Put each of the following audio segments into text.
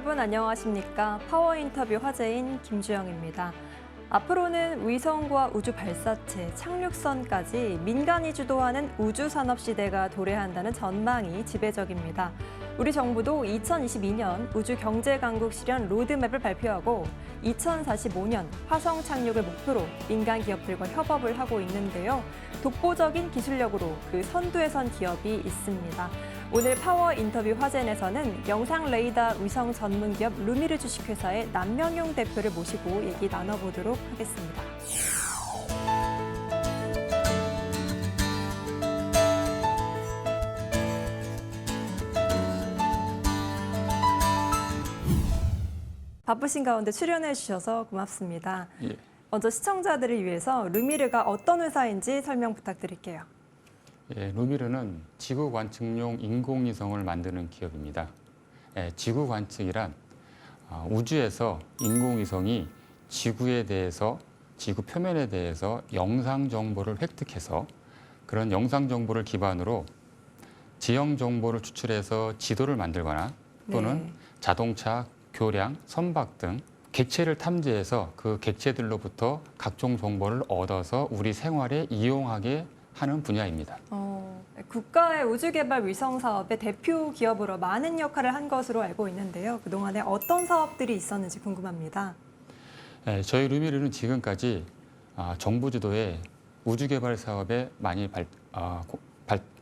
여러분 안녕하십니까? 파워 인터뷰 화제인 김주영입니다. 앞으로는 위성과 우주 발사체, 착륙선까지 민간이 주도하는 우주 산업 시대가 도래한다는 전망이 지배적입니다. 우리 정부도 2022년 우주 경제 강국 실현 로드맵을 발표하고 2045년 화성 착륙을 목표로 민간 기업들과 협업을 하고 있는데요. 독보적인 기술력으로 그 선두에 선 기업이 있습니다. 오늘 파워 인터뷰 화제에서는 영상 레이더 위성 전문 기업 루미르 주식회사의 남명용 대표를 모시고 얘기 나눠보도록 하겠습니다. 바쁘신 가운데 출연해 주셔서 고맙습니다. 예. 먼저 시청자들을 위해서 루미르가 어떤 회사인지 설명 부탁드릴게요. 예, 루미르는 지구 관측용 인공위성을 만드는 기업입니다. 예, 지구 관측이란 우주에서 인공위성이 지구에 대해서, 지구 표면에 대해서 영상 정보를 획득해서 그런 영상 정보를 기반으로 지형 정보를 추출해서 지도를 만들거나 또는 자동차, 교량, 선박 등 객체를 탐지해서 그 객체들로부터 각종 정보를 얻어서 우리 생활에 이용하게 하는 분야입니다. 국가의 우주개발 위성 사업의 대표 기업으로 많은 역할을 한 것으로 알고 있는데요. 그동안에 어떤 사업들이 있었는지 궁금합니다. 네, 저희 루미르는 지금까지 정부 주도의 우주개발 사업에 많이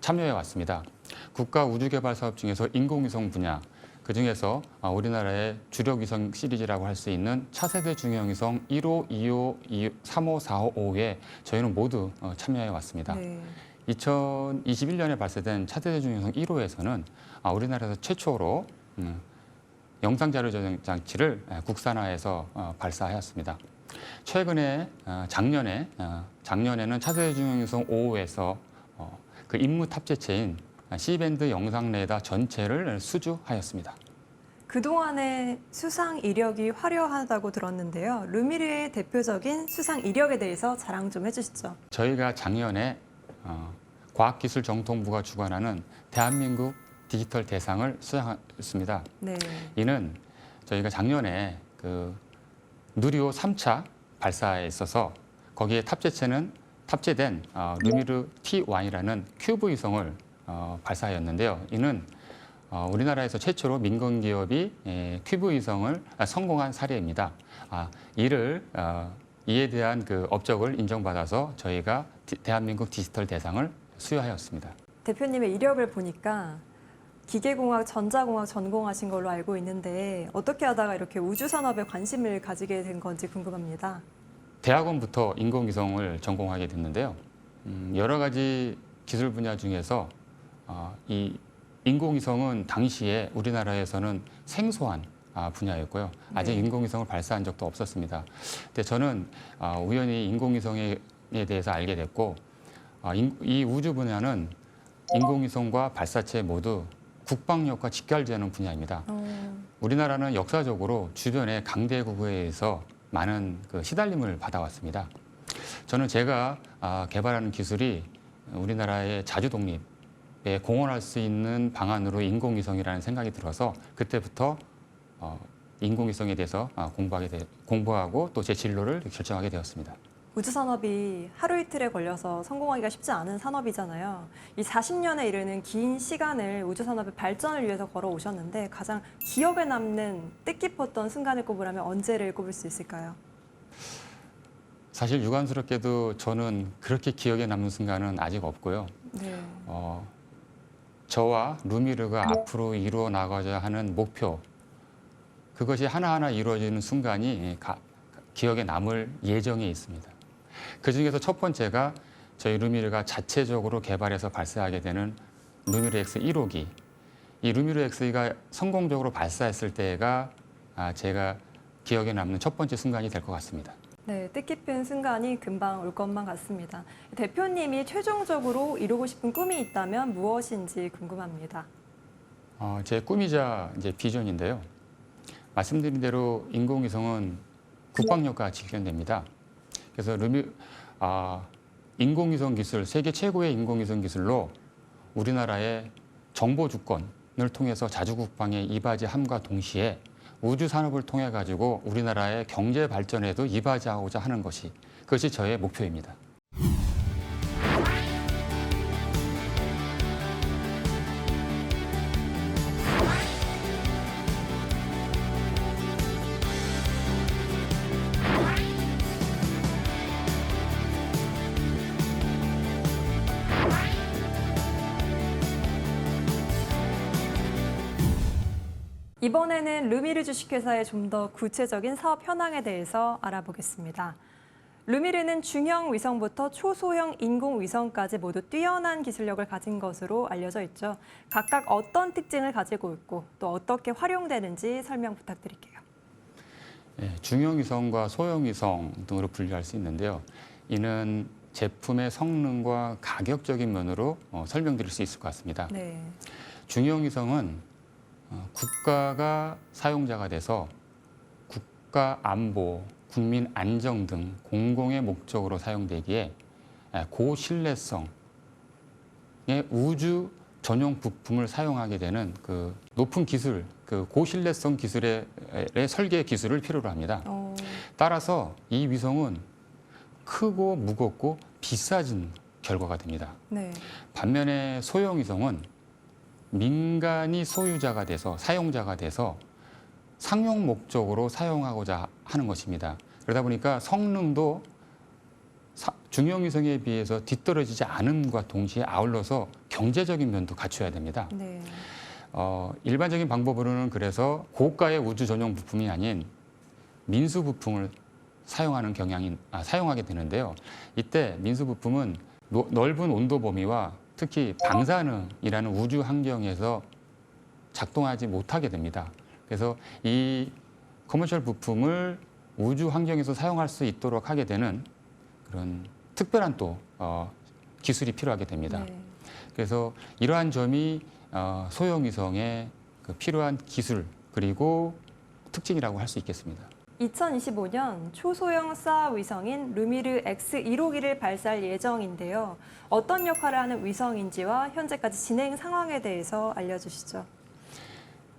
참여해 왔습니다. 국가 우주개발 사업 중에서 인공위성 분야, 그중에서 우리나라의 주력 위성 시리즈라고 할 수 있는 차세대 중형위성 1호, 2호, 3호, 4호, 5호에 저희는 모두 참여해 왔습니다. 네. 2021년에 발사된 차세대 중형위성 1호에서는 우리나라에서 최초로 영상 자료 저장 장치를 국산화해서 발사하였습니다. 최근에 작년에는 차세대 중형위성 5호에서 그 임무 탑재체인 C밴드 영상 레이더 전체를 수주하였습니다. 그동안의 수상 이력이 화려하다고 들었는데요. 루미르의 대표적인 수상 이력에 대해서 자랑 좀 해주시죠. 저희가 작년에 과학기술정통부가 주관하는 대한민국 디지털 대상을 수상했습니다. 네. 이는 저희가 작년에 그 누리호 3차 발사에 있어서 거기에 탑재된 루미르 T1이라는 큐브 위성을 발사하였는데요. 이는 우리나라에서 최초로 민간 기업이 큐브 위성을 성공한 사례입니다. 이에 대한 그 업적을 인정받아서 저희가 대한민국 디지털 대상을 수여하였습니다. 대표님의 이력을 보니까 기계공학, 전자공학 전공하신 걸로 알고 있는데 어떻게 하다가 이렇게 우주산업에 관심을 가지게 된 건지 궁금합니다. 대학원부터 인공위성을 전공하게 됐는데요. 여러 가지 기술 분야 중에서 이 인공위성은 당시에 우리나라에서는 생소한 분야였고요. 아직 인공위성을 발사한 적도 없었습니다. 근데 저는 우연히 인공위성에 대해서 알게 됐고 이 우주 분야는 인공위성과 발사체 모두 국방력과 직결되는 분야입니다. 우리나라는 역사적으로 주변의 강대국에 의해서 많은 그 시달림을 받아왔습니다. 저는 제가 개발하는 기술이 우리나라의 자주 독립에 공헌할 수 있는 방안으로 인공위성이라는 생각이 들어서 그때부터 인공위성에 대해서 공부하고 또 제 진로를 결정하게 되었습니다. 우주산업이 하루 이틀에 걸려서 성공하기가 쉽지 않은 산업이잖아요. 이 40년에 이르는 긴 시간을 우주산업의 발전을 위해서 걸어오셨는데 가장 기억에 남는 뜻깊었던 순간을 꼽으라면 언제를 꼽을 수 있을까요? 사실 유감스럽게도 저는 그렇게 기억에 남는 순간은 아직 없고요. 네. 저와 루미르가 앞으로 이루어 나가야 하는 목표, 그것이 하나하나 이루어지는 순간이 기억에 남을 예정에 있습니다. 그중에서 첫 번째가 저희 루미르가 자체적으로 개발해서 발사하게 되는 루미르 X 1호기. 이 루미르 X가 성공적으로 발사했을 때가 제가 기억에 남는 첫 번째 순간이 될 것 같습니다. 네, 뜻깊은 순간이 금방 올 것만 같습니다. 대표님이 최종적으로 이루고 싶은 꿈이 있다면 무엇인지 궁금합니다. 제 꿈이자 이제 비전인데요. 말씀드린 대로 인공위성은 국방력과 직결됩니다. 그래서 인공위성 기술, 세계 최고의 인공위성 기술로 우리나라의 정보 주권을 통해서 자주국방에 이바지함과 동시에 우주 산업을 통해 가지고 우리나라의 경제 발전에도 이바지하고자 하는 것이 그것이 저의 목표입니다. 이번에는 루미르 주식회사의 좀 더 구체적인 사업 현황에 대해서 알아보겠습니다. 루미르는 중형 위성부터 초소형 인공위성까지 모두 뛰어난 기술력을 가진 것으로 알려져 있죠. 각각 어떤 특징을 가지고 있고 또 어떻게 활용되는지 설명 부탁드릴게요. 중형 위성과 소형 위성 등으로 분류할 수 있는데요. 이는 제품의 성능과 가격적인 면으로 설명드릴 수 있을 것 같습니다. 네. 중형 위성은 국가가 사용자가 돼서 국가 안보, 국민 안정 등 공공의 목적으로 사용되기에 고신뢰성의 우주 전용 부품을 사용하게 되는 그 높은 기술, 그 고신뢰성 기술의 설계 기술을 필요로 합니다. 따라서 이 위성은 크고 무겁고 비싸진 결과가 됩니다. 네. 반면에 소형 위성은 민간이 소유자가 돼서 사용자가 돼서 상용 목적으로 사용하고자 하는 것입니다. 그러다 보니까 성능도 중형 위성에 비해서 뒤떨어지지 않음과 동시에 아울러서 경제적인 면도 갖춰야 됩니다. 네. 일반적인 방법으로는 그래서 고가의 우주 전용 부품이 아닌 민수 부품을 사용하게 되는데요. 이때 민수 부품은 넓은 온도 범위와 특히 방사능이라는 우주 환경에서 작동하지 못하게 됩니다. 그래서 이 커머셜 부품을 우주 환경에서 사용할 수 있도록 하게 되는 그런 특별한 또 기술이 필요하게 됩니다. 네. 그래서 이러한 점이 소형 위성의 그 필요한 기술 그리고 특징이라고 할 수 있겠습니다. 2025년 초소형 사 위성인 루미르 X1호기를 발사할 예정인데요. 어떤 역할을 하는 위성인지와 현재까지 진행 상황에 대해서 알려주시죠.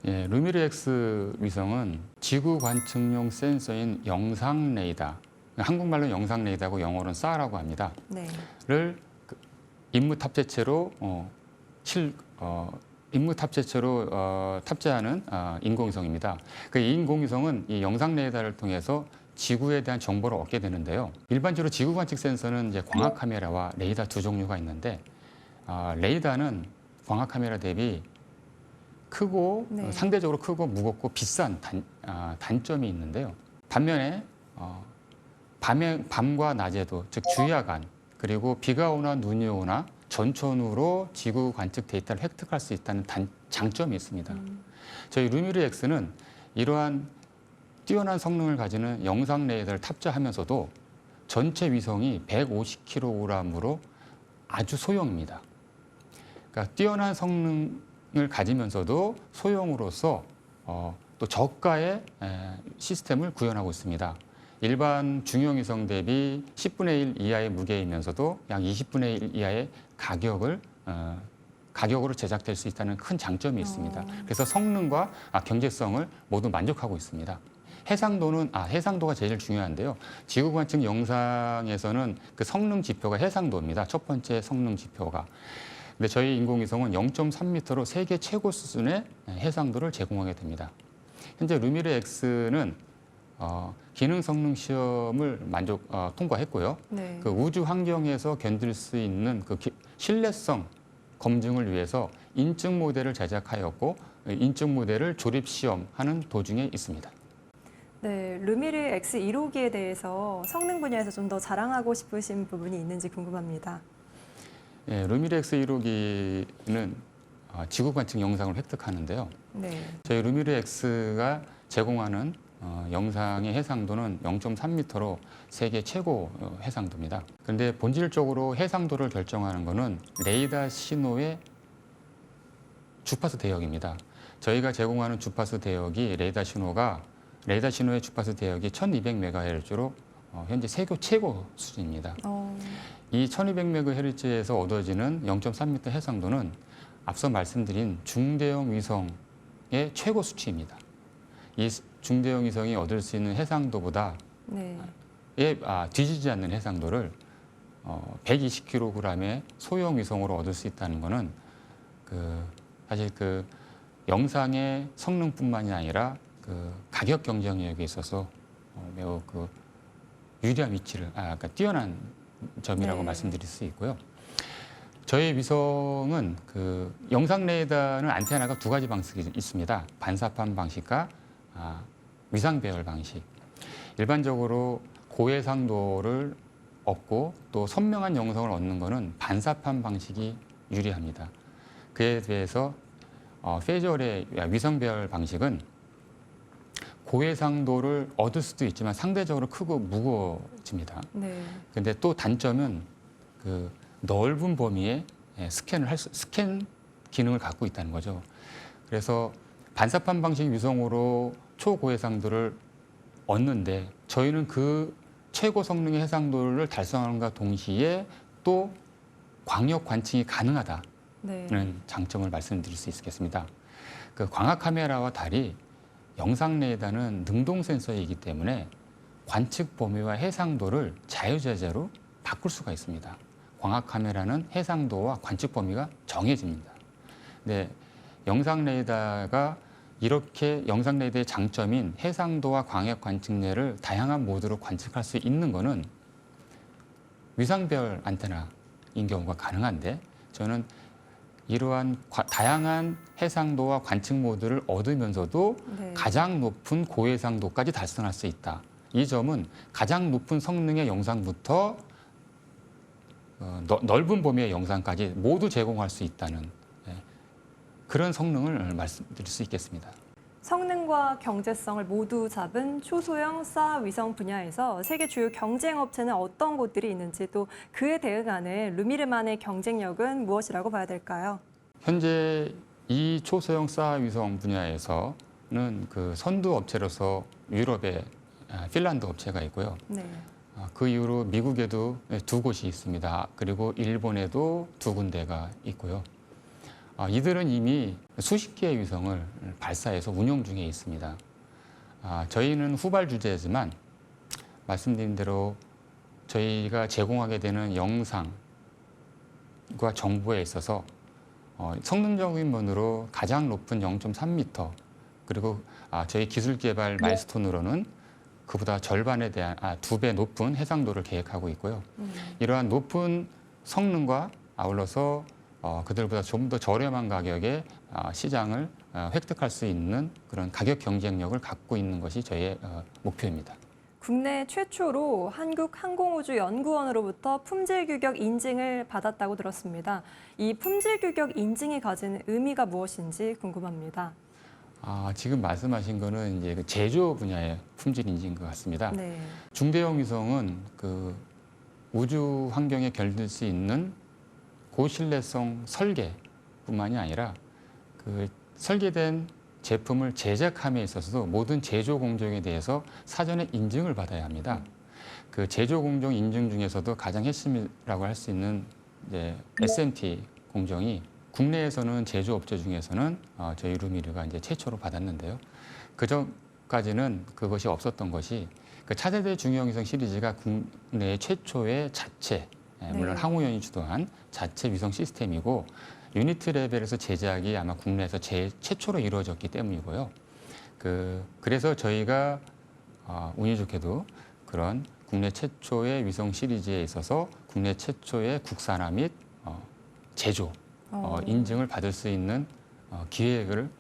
루미르 X 위성은 지구 관측용 센서인 영상 레이더, 한국말로 영상 레이더고 영어로는 SAR라고 합니다. 네. 를 임무 탑재체로 탑재하는 인공위성입니다. 그 인공위성은 이 영상 레이더를 통해서 지구에 대한 정보를 얻게 되는데요. 일반적으로 지구 관측 센서는 이제 광학 카메라와 레이더 두 종류가 있는데 레이더는 광학 카메라 대비 크고 네. 상대적으로 크고 무겁고 비싼 단점이 있는데요. 반면에 밤과 낮에도 즉 주야간 그리고 비가 오나 눈이 오나 전천후로 지구 관측 데이터를 획득할 수 있다는 장점이 있습니다. 저희 루미르 X는 이러한 뛰어난 성능을 가지는 영상 레이더를 탑재하면서도 전체 위성이 150kg으로 아주 소형입니다. 그러니까 뛰어난 성능을 가지면서도 소형으로서 또 저가의 시스템을 구현하고 있습니다. 일반 중형 위성 대비 10분의 1 이하의 무게이면서도 약 20분의 1 이하의 가격으로 제작될 수 있다는 큰 장점이 있습니다. 그래서 성능과 경제성을 모두 만족하고 있습니다. 해상도가 제일 중요한데요. 지구 관측 영상에서는 그 성능 지표가 해상도입니다. 첫 번째 성능 지표가. 근데 저희 인공위성은 0.3m로 세계 최고 수준의 해상도를 제공하게 됩니다. 현재 루미르 X는 기능 성능 시험을 통과했고요. 네. 그 우주 환경에서 견딜 수 있는 그 신뢰성 검증을 위해서 인증 모델을 제작하였고 인증 모델을 조립 시험하는 도중에 있습니다. 네, 루미르 X1호기에 대해서 성능 분야에서 좀 더 자랑하고 싶으신 부분이 있는지 궁금합니다. 루미르 X1호기는 지구 관측 영상을 획득하는데요. 네. 저희 루미르 X가 제공하는 영상의 해상도는 0.3m로 세계 최고 해상도입니다. 그런데 본질적으로 해상도를 결정하는 것은 레이더 신호의 주파수 대역입니다. 저희가 제공하는 주파수 대역이 레이더 신호의 주파수 대역이 1200MHz로 현재 세계 최고 수준입니다. 이 1200MHz에서 얻어지는 0.3m 해상도는 앞서 말씀드린 중대형 위성의 최고 수치입니다. 이 중대형 위성이 얻을 수 있는 해상도보다 네. 뒤지지 않는 해상도를 120kg의 소형 위성으로 얻을 수 있다는 것은 사실 영상의 성능뿐만이 아니라 가격 경쟁력에 있어서 매우 유리한 위치를, 그러니까 뛰어난 점이라고 네. 말씀드릴 수 있고요. 저희 위성은 영상 레이더는 안테나가 두 가지 방식이 있습니다. 반사판 방식과 위상 배열 방식. 일반적으로 고해상도를 얻고 또 선명한 영상을 얻는 것은 반사판 방식이 유리합니다. 그에 비해서 페이저의 위성 배열 방식은 고해상도를 얻을 수도 있지만 상대적으로 크고 무거워집니다. 네. 근데 또 단점은 넓은 범위에 스캔 기능을 갖고 있다는 거죠. 그래서 반사판 방식 위성으로 초고해상도를 얻는데 저희는 최고 성능의 해상도를 달성하는과 동시에 또 광역 관측이 가능하다는 네. 장점을 말씀드릴 수 있겠습니다. 광학 카메라와 달리 영상 레이더는 능동 센서이기 때문에 관측 범위와 해상도를 자유자재로 바꿀 수가 있습니다. 광학 카메라는 해상도와 관측 범위가 정해집니다. 근데 영상 레이더가 이렇게 영상 레이더의 장점인 해상도와 광역 관측례를 다양한 모드로 관측할 수 있는 것은 위상별 안테나인 경우가 가능한데 저는 이러한 다양한 해상도와 관측 모드를 얻으면서도 네. 가장 높은 고해상도까지 달성할 수 있다. 이 점은 가장 높은 성능의 영상부터 넓은 범위의 영상까지 모두 제공할 수 있다는 그런 성능을 말씀드릴 수 있겠습니다. 성능과 경제성을 모두 잡은 초소형 싸 위성 분야에서 세계 주요 경쟁 업체는 어떤 곳들이 있는지 또 그에 대응하는 루미르만의 경쟁력은 무엇이라고 봐야 될까요? 현재 이 초소형 싸 위성 분야에서는 선두 업체로서 유럽의 핀란드 업체가 있고요. 네. 그 이후로 미국에도 두 곳이 있습니다. 그리고 일본에도 두 군데가 있고요. 이들은 이미 수십 개의 위성을 발사해서 운영 중에 있습니다. 저희는 후발 주제지만 말씀드린 대로 저희가 제공하게 되는 영상과 정보에 있어서 성능적인 면으로 가장 높은 0.3m 그리고 저희 기술 개발 마일스톤으로는 그보다 절반에 대한 2배 높은 해상도를 계획하고 있고요. 이러한 높은 성능과 아울러서 그들보다 좀 더 저렴한 가격에 시장을 획득할 수 있는 그런 가격 경쟁력을 갖고 있는 것이 저희의 목표입니다. 국내 최초로 한국항공우주연구원으로부터 품질 규격 인증을 받았다고 들었습니다. 이 품질 규격 인증이 가진 의미가 무엇인지 궁금합니다. 지금 말씀하신 거는 이제 제조 분야의 품질 인증인 것 같습니다. 네. 중대형 위성은 우주 환경에 견딜 수 있는 고신뢰성 설계뿐만이 아니라 설계된 제품을 제작함에 있어서도 모든 제조 공정에 대해서 사전에 인증을 받아야 합니다. 제조 공정 인증 중에서도 가장 핵심이라고 할 수 있는 SMT 공정이 국내에서는 제조업체 중에서는 저희 루미르가 이제 최초로 받았는데요. 그 전까지는 그것이 없었던 것이 차세대 중형 위성 시리즈가 국내 최초의 자체, 물론 네. 항우연이 주도한 자체 위성 시스템이고 유니트 레벨에서 제작이 아마 국내에서 최초로 이루어졌기 때문이고요. 그래서 저희가 운이 좋게도 그런 국내 최초의 위성 시리즈에 있어서 국내 최초의 국산화 및 제조 인증을 받을 수 있는 기회를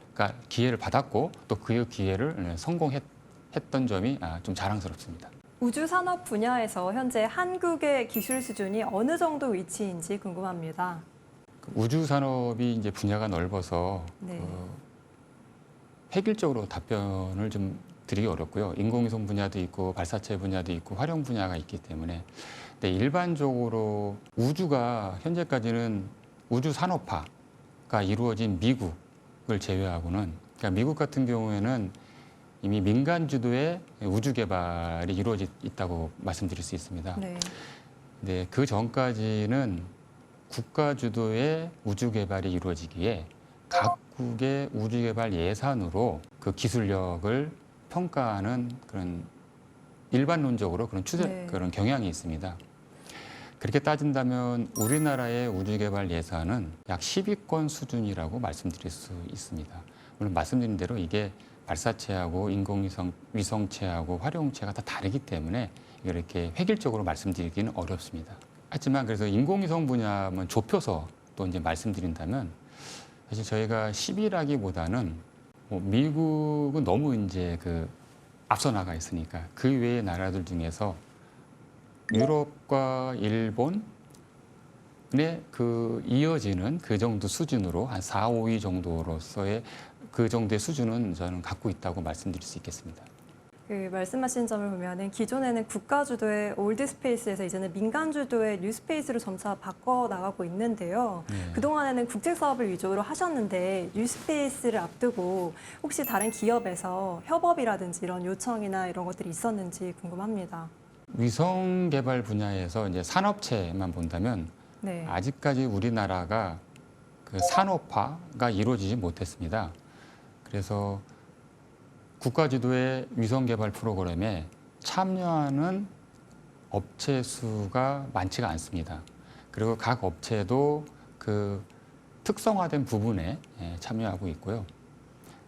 받았고 또 그 기회를 성공했던 점이 좀 자랑스럽습니다. 우주 산업 분야에서 현재 한국의 기술 수준이 어느 정도 위치인지 궁금합니다. 우주 산업이 이제 분야가 넓어서 네. 획일적으로 답변을 좀 드리기 어렵고요. 인공위성 분야도 있고 발사체 분야도 있고 활용 분야가 있기 때문에 근데 일반적으로 우주가 현재까지는 우주 산업화가 이루어진 미국을 제외하고는 그러니까 미국 같은 경우에는 이미 민간 주도의 우주 개발이 이루어져 있다고 말씀드릴 수 있습니다. 네. 네, 그 전까지는 국가 주도의 우주 개발이 이루어지기에 각국의 우주 개발 예산으로 그 기술력을 평가하는 그런 일반론적으로 그런 추세, 네. 그런 경향이 있습니다. 그렇게 따진다면 우리나라의 우주개발 예산은 약 10위권 수준이라고 말씀드릴 수 있습니다. 물론 말씀드린 대로 이게 발사체하고 인공위성 위성체하고 활용체가 다 다르기 때문에 이렇게 획일적으로 말씀드리기는 어렵습니다. 하지만 그래서 인공위성 분야만 좁혀서 또 이제 말씀드린다면 사실 저희가 10위라기보다는 뭐 미국은 너무 이제 그 앞서 나가 있으니까 그 외의 나라들 중에서 유럽과 일본에 그 이어지는 그 정도 수준으로 한 4, 5위 정도로서의 그 정도의 수준은 저는 갖고 있다고 말씀드릴 수 있겠습니다. 그 말씀하신 점을 보면은 기존에는 국가 주도의 올드 스페이스에서 이제는 민간 주도의 뉴 스페이스로 점차 바꿔 나가고 있는데요. 네. 그동안에는 국제 사업을 위주로 하셨는데 뉴 스페이스를 앞두고 혹시 다른 기업에서 협업이라든지 이런 요청이나 이런 것들이 있었는지 궁금합니다. 위성 개발 분야에서 이제 산업체만 본다면 네. 아직까지 우리나라가 그 산업화가 이루어지지 못했습니다. 그래서 국가 주도의 위성 개발 프로그램에 참여하는 업체 수가 많지가 않습니다. 그리고 각 업체도 그 특성화된 부분에 참여하고 있고요.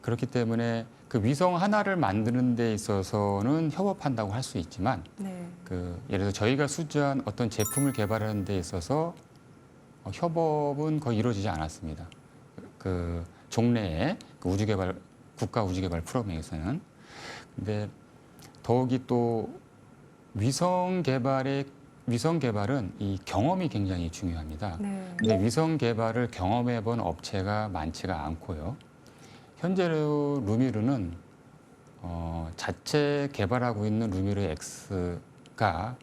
그렇기 때문에 그 위성 하나를 만드는 데 있어서는 협업한다고 할 수 있지만 네. 그 예를 들어 저희가 수주한 어떤 제품을 개발하는 데 있어서 협업은 거의 이루어지지 않았습니다. 그 종래의 그 우주개발 국가 우주개발 프로그램에서는. 근데 더욱이 또 위성 개발은 이 경험이 굉장히 중요합니다. 네. 근데 위성 개발을 경험해 본 업체가 많지가 않고요. 현재로 루미르는 자체 개발하고 있는 루미르 X가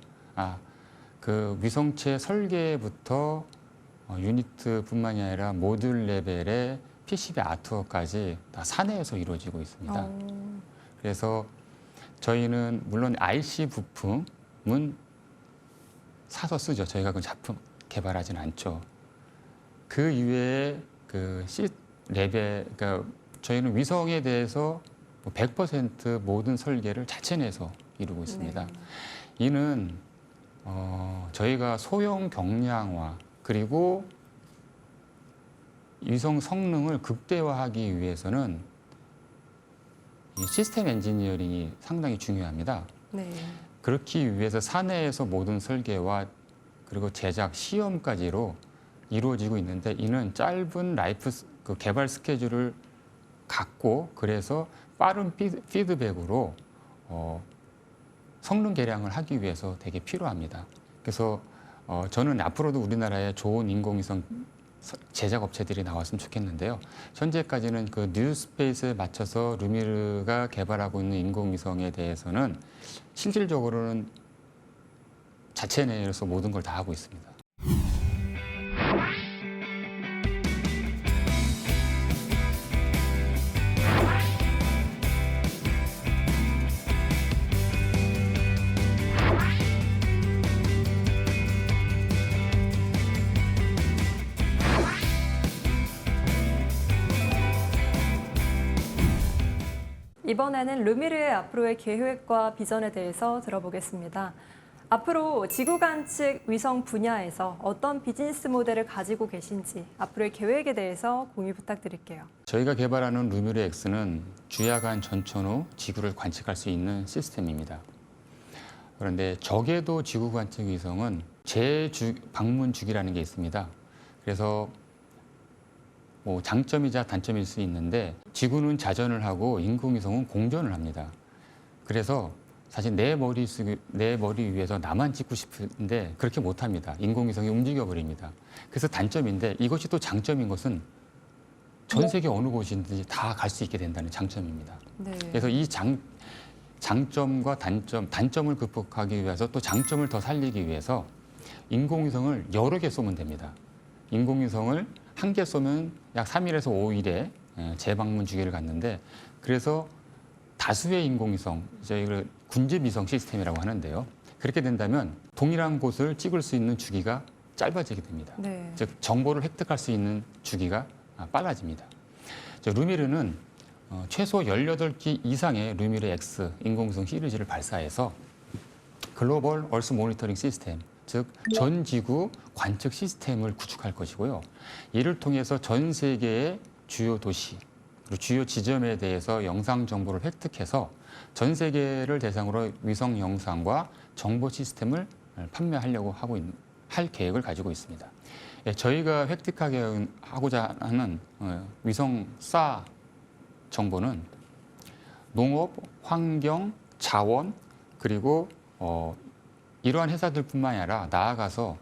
그 위성체 설계부터 유니트뿐만이 아니라 모듈 레벨의 PCB 아트워크까지 다 사내에서 이루어지고 있습니다. 그래서 저희는 물론 IC 부품은 사서 쓰죠. 저희가 그 작품 개발하진 않죠. 그 이외에 그 C 레벨, 그러니까 저희는 위성에 대해서 100% 모든 설계를 자체 내서 이루고 있습니다. 네. 이는 저희가 소형 경량화 그리고 위성 성능을 극대화하기 위해서는 이 시스템 엔지니어링이 상당히 중요합니다. 네. 그렇기 위해서 사내에서 모든 설계와 그리고 제작 시험까지로 이루어지고 있는데 이는 짧은 그 개발 스케줄을 갖고 그래서 빠른 피드백으로 성능 개량을 하기 위해서 되게 필요합니다. 그래서 저는 앞으로도 우리나라에 좋은 인공위성 제작 업체들이 나왔으면 좋겠는데요. 현재까지는 그 뉴스페이스에 맞춰서 루미르가 개발하고 있는 인공위성에 대해서는 실질적으로는 자체 내에서 모든 걸 다 하고 있습니다. 이번에는 루미르의 앞으로의 계획과 비전에 대해서 들어보겠습니다. 앞으로 지구 관측 위성 분야에서 어떤 비즈니스 모델을 가지고 계신지 앞으로의 계획에 대해서 공유 부탁드릴게요. 저희가 개발하는 루미르 X는 주야간 전천 후 지구를 관측할 수 있는 시스템입니다. 그런데 적외도 지구 관측 위성은 방문 주기라는 게 있습니다. 그래서 뭐 장점이자 단점일 수 있는데 지구는 자전을 하고 인공위성은 공전을 합니다. 그래서 사실 내 머리 위에서 나만 찍고 싶은데 그렇게 못합니다. 인공위성이 움직여버립니다. 그래서 단점인데 이것이 또 장점인 것은 전 세계 어느 곳이든지 다 갈 수 있게 된다는 장점입니다. 네. 그래서 이 장점과 단점을 극복하기 위해서 또 장점을 더 살리기 위해서 인공위성을 여러 개 쏘면 됩니다. 인공위성을 한 개 쏘면 약 3일에서 5일에 재방문 주기를 갖는데 그래서 다수의 인공위성, 저희를 군집위성 시스템이라고 하는데요. 그렇게 된다면 동일한 곳을 찍을 수 있는 주기가 짧아지게 됩니다. 네. 즉 정보를 획득할 수 있는 주기가 빨라집니다. 루미르는 최소 18기 이상의 루미르 X 인공위성 시리즈를 발사해서 글로벌 얼스 모니터링 시스템, 즉 전 지구 관측 시스템을 구축할 것이고요. 이를 통해서 전 세계의 주요 도시, 그리고 주요 지점에 대해서 영상 정보를 획득해서 전 세계를 대상으로 위성 영상과 정보 시스템을 판매하려고 할 계획을 가지고 있습니다. 예, 저희가 획득하고자 하는 위성 사 정보는 농업, 환경, 자원, 그리고 이러한 회사들뿐만 아니라 나아가서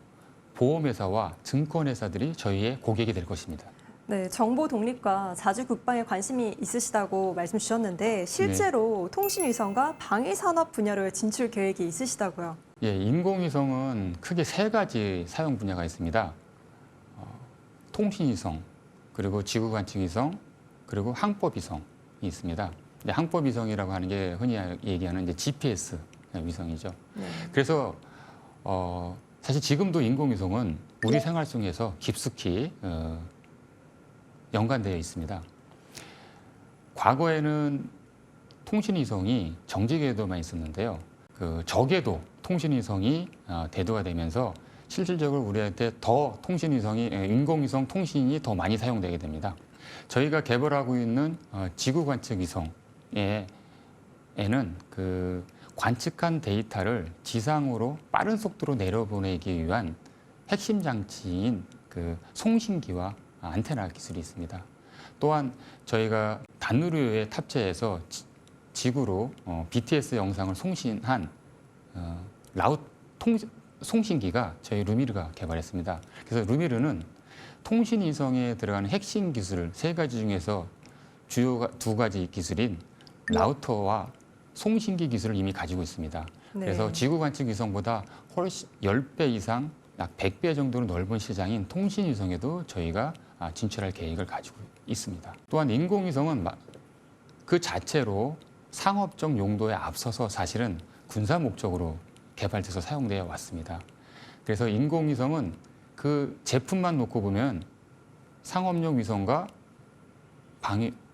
보험회사와 증권회사들이 저희의 고객이 될 것입니다. 네, 정보 독립과 자주 국방에 관심이 있으시다고 말씀 주셨는데 실제로 통신위성과 방위산업 분야로 진출 계획이 있으시다고요? 예, 인공위성은 크게 3가지 사용 분야가 있습니다. 통신위성, 그리고 지구관측위성, 그리고 항법위성이 있습니다. 항법위성이라고 하는 게 흔히 얘기하는 이제 GPS 위성이죠. 네. 그래서 사실 지금도 인공위성은 우리 생활 속에서 깊숙이 연관되어 있습니다. 과거에는 통신위성이 정지궤도만 있었는데요. 그 저궤도 통신위성이 대두가 되면서 실질적으로 우리한테 더 인공위성 통신이 더 많이 사용되게 됩니다. 저희가 개발하고 있는 지구관측위성에는 그 관측한 데이터를 지상으로 빠른 속도로 내려보내기 위한 핵심 장치인 그 송신기와 안테나 기술이 있습니다. 또한 저희가 단누리호에 탑재해서 지구로 BTS 영상을 송신한 송신기가 저희 루미르가 개발했습니다. 그래서 루미르는 통신위성에 들어가는 핵심 기술 3가지 중에서 주요 2가지 기술인 라우터와 송신기 기술을 이미 가지고 있습니다. 네. 그래서 지구관측 위성보다 훨씬 10배 이상, 약 100배 정도로 넓은 시장인 통신위성에도 저희가 진출할 계획을 가지고 있습니다. 또한 인공위성은 그 자체로 상업적 용도에 앞서서 사실은 군사 목적으로 개발돼서 사용되어 왔습니다. 그래서 인공위성은 그 제품만 놓고 보면 상업용 위성과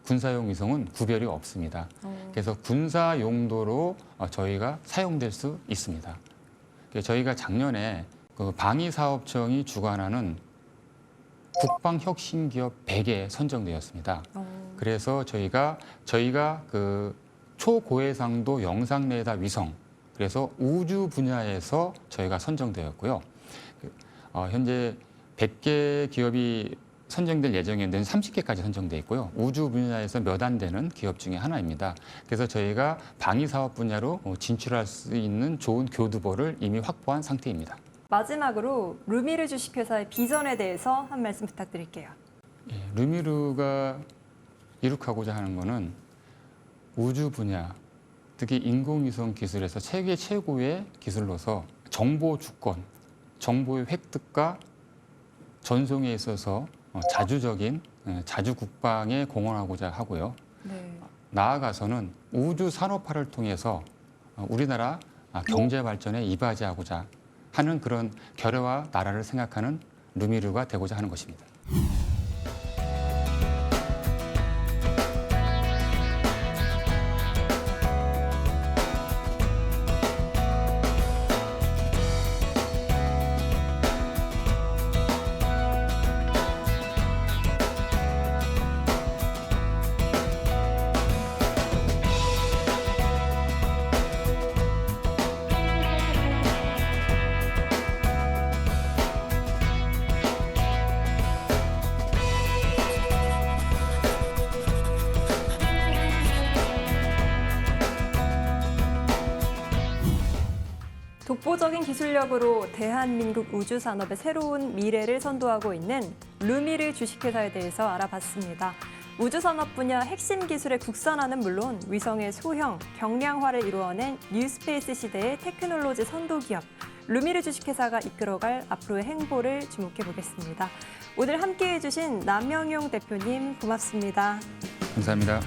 군사용 위성은 구별이 없습니다. 그래서 군사 용도로 저희가 사용될 수 있습니다. 저희가 작년에 그 방위사업청이 주관하는 국방혁신기업 100에 선정되었습니다. 그래서 저희가 그 초고해상도 영상 레이더 위성, 그래서 우주 분야에서 저희가 선정되었고요. 현재 100개 기업이 선정될 예정인데 30개까지 선정돼 있고요. 우주 분야에서 몇 안 되는 기업 중에 하나입니다. 그래서 저희가 방위사업 분야로 진출할 수 있는 좋은 교두보를 이미 확보한 상태입니다. 마지막으로 루미르 주식회사의 비전에 대해서 한 말씀 부탁드릴게요. 예, 루미르가 이룩하고자 하는 것은 우주 분야, 특히 인공위성 기술에서 세계 최고의 기술로서 정보 주권, 정보의 획득과 전송에 있어서 자주적인 자주 국방에 공헌하고자 하고요. 네. 나아가서는 우주 산업화를 통해서 우리나라 경제 발전에 이바지하고자 하는 그런 결의와 나라를 생각하는 루미르가 되고자 하는 것입니다. 독보적인 기술력으로 대한민국 우주산업의 새로운 미래를 선도하고 있는 루미르 주식회사에 대해서 알아봤습니다. 우주산업 분야 핵심 기술의 국산화는 물론 위성의 소형, 경량화를 이루어낸 뉴스페이스 시대의 테크놀로지 선도기업 루미르 주식회사가 이끌어갈 앞으로의 행보를 주목해 보겠습니다. 오늘 함께해 주신 남영용 대표님 고맙습니다. 감사합니다.